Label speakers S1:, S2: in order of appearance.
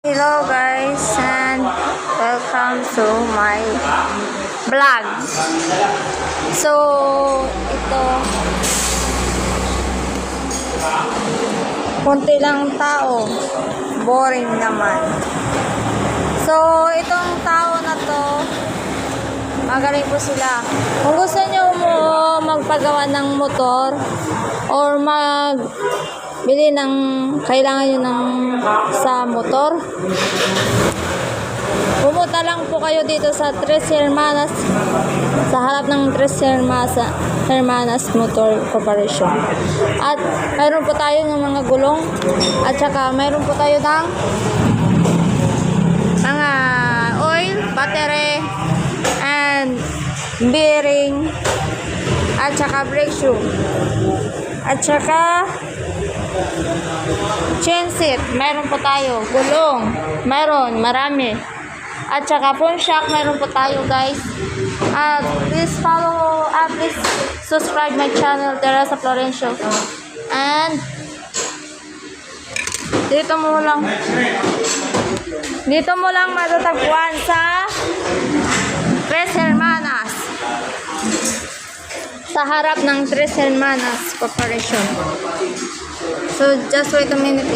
S1: Hello guys and welcome to my vlog. So ito konti lang tao, boring naman. So itong tao na to magaling po sila. Kung gusto nyo mo magpagawa ng motor or bili ng kailangan nyo ng sa motor, pumunta lang po kayo dito sa Tres Hermanas, sa harap ng Tres Hermanas Motor Corporation. At mayroon po tayo ng mga gulong at saka mayroon po tayo ng mga oil, battery and bearing at saka brake shoe at saka chain set, mayroon po tayo, gulong, mayroon, marami. At saka phone shock, mayroon po tayo guys. Please follow, please subscribe my channel, Teresa Florencio. And dito mo lang matatagpuan sa Tres Hermanas, sa harap ng Tres Hermanas Corporation. So just wait a minute.